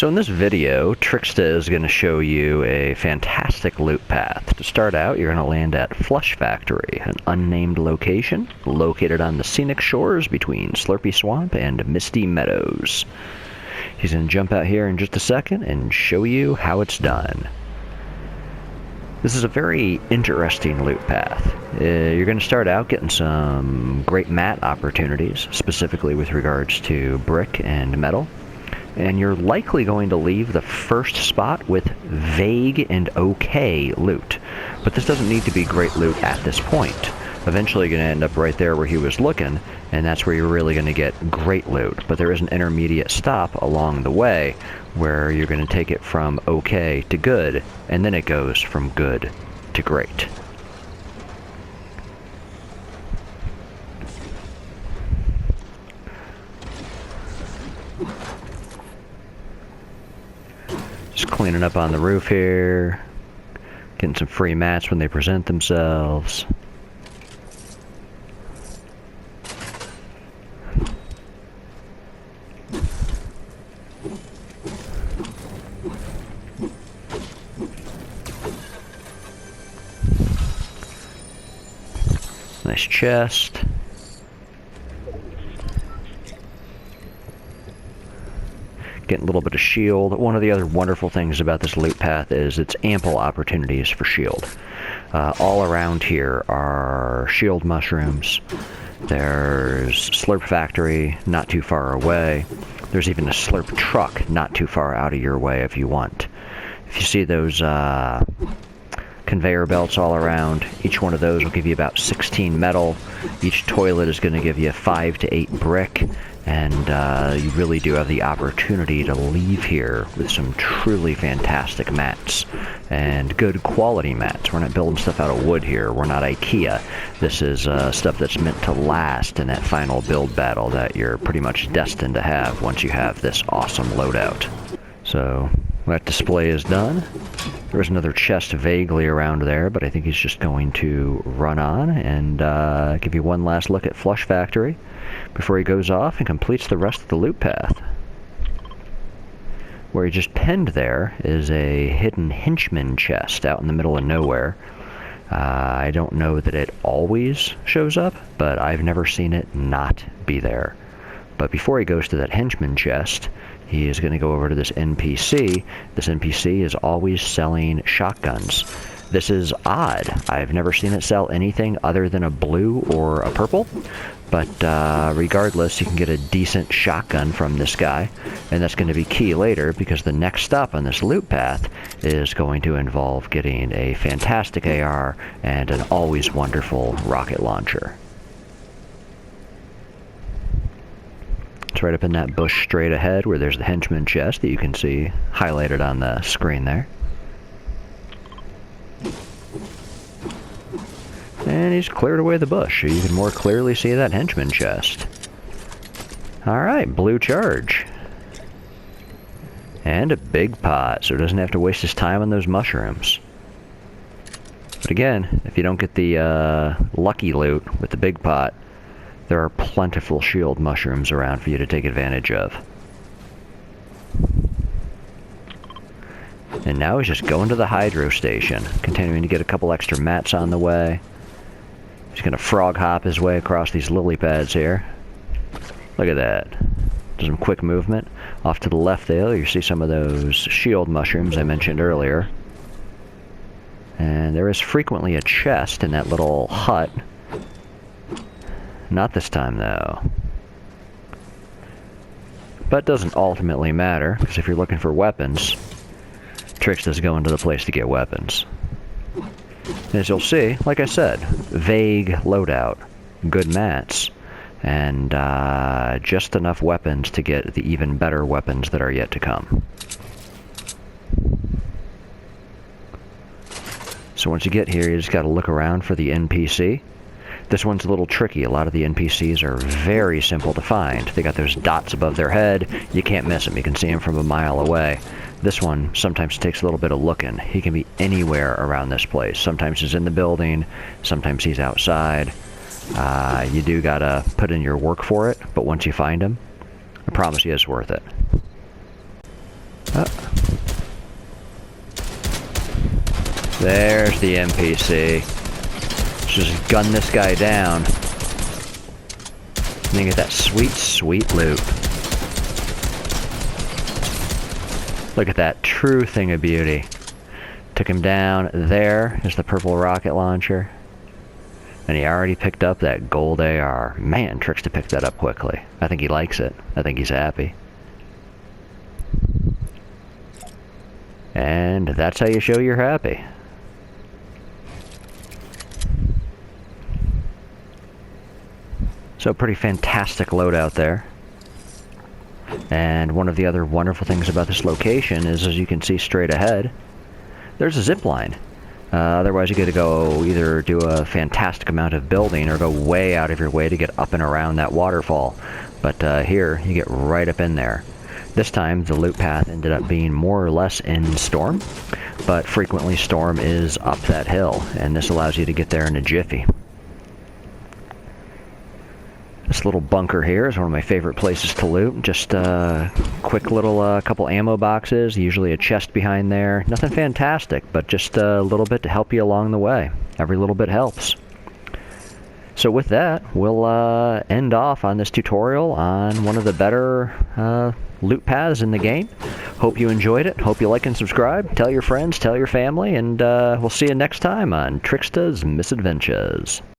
So in this video, Trixta is going to show you a fantastic loot path. To start out, you're going to land at Flush Factory, an unnamed location located on the scenic shores between Slurpy Swamp and Misty Meadows. He's going to jump out here in just a second and show you how it's done. This is a very interesting loot path. You're going to start out getting some great mat opportunities, specifically with regards to brick and metal. And you're likely going to leave the first spot with vague and okay loot. But this doesn't need to be great loot at this point. Eventually you're going to end up right there where he was looking, and that's where you're really going to get great loot. But there is an intermediate stop along the way where you're going to take it from okay to good, and then it goes from good to great. Just cleaning up on the roof here, getting some free mats when they present themselves. Nice chest. Getting a little bit of shield. One of the other wonderful things about this loot path is its ample opportunities for shield. All around here are shield mushrooms. There's Slurp Factory not too far away. There's even a Slurp truck not too far out of your way if you want. If you see those conveyor belts all around, each one of those will give you about 16 metal. Each toilet is going to give you 5 to 8 brick. And you really do have the opportunity to leave here with some truly fantastic mats. And good quality mats. We're not building stuff out of wood here. We're not IKEA. This is stuff that's meant to last in that final build battle that you're pretty much destined to have once you have this awesome loadout. So that display is done. There was another chest vaguely around there, but I think he's just going to run on and give you one last look at Flush Factory before he goes off and completes the rest of the loot path. Where he just penned there is a hidden henchman chest out in the middle of nowhere. I don't know that it always shows up, but I've never seen it not be there. But before he goes to that henchman chest, he is going to go over to this NPC. This NPC is always selling shotguns. This is odd. I've never seen it sell anything other than a blue or a purple. But regardless, you can get a decent shotgun from this guy. And that's going to be key later, because the next stop on this loot path is going to involve getting a fantastic AR and an always wonderful rocket launcher. It's right up in that bush straight ahead where there's the henchman chest that you can see highlighted on the screen there. And he's cleared away the bush, so you can more clearly see that henchman chest. Alright, blue charge. And a big pot, so he doesn't have to waste his time on those mushrooms. But again, if you don't get the lucky loot with the big pot, there are plentiful shield mushrooms around for you to take advantage of. And now he's just going to the hydro station, continuing to get a couple extra mats on the way. He's going to frog hop his way across these lily pads here. Look at that. Do some quick movement. Off to the left there, you see some of those shield mushrooms I mentioned earlier. And there is frequently a chest in that little hut. Not this time, though. But doesn't ultimately matter, because if you're looking for weapons, Trixta's going to the place to get weapons. As you'll see, like I said, vague loadout, good mats, and just enough weapons to get the even better weapons that are yet to come. So once you get here, you just got to look around for the NPC. This one's a little tricky. A lot of the NPCs are very simple to find. They got those dots above their head. You can't miss them. You can see them from a mile away. This one sometimes takes a little bit of looking. He can be anywhere around this place. Sometimes he's in the building. Sometimes he's outside. You do gotta put in your work for it, but once you find him, I promise you it's worth it. There's the NPC. Let's just gun this guy down. And then get that sweet, sweet loot. Look at that, true thing of beauty. Took him down. There is the purple rocket launcher. And he already picked up that gold AR. Man, Trixta picked that up quickly. I think he likes it. I think he's happy. And that's how you show you're happy. So pretty fantastic loadout there. And one of the other wonderful things about this location is, as you can see straight ahead, there's a zip line. Otherwise you get to go either do a fantastic amount of building or go way out of your way to get up and around that waterfall. But here, you get right up in there. This time, the loot path ended up being more or less in storm, but frequently storm is up that hill, and this allows you to get there in a jiffy. This little bunker here is one of my favorite places to loot. Just a quick little couple ammo boxes, usually a chest behind there. Nothing fantastic, but just a little bit to help you along the way. Every little bit helps. So with that, we'll end off on this tutorial on one of the better loot paths in the game. Hope you enjoyed it. Hope you like and subscribe. Tell your friends, tell your family, and we'll see you next time on Trixtas Misadventuas.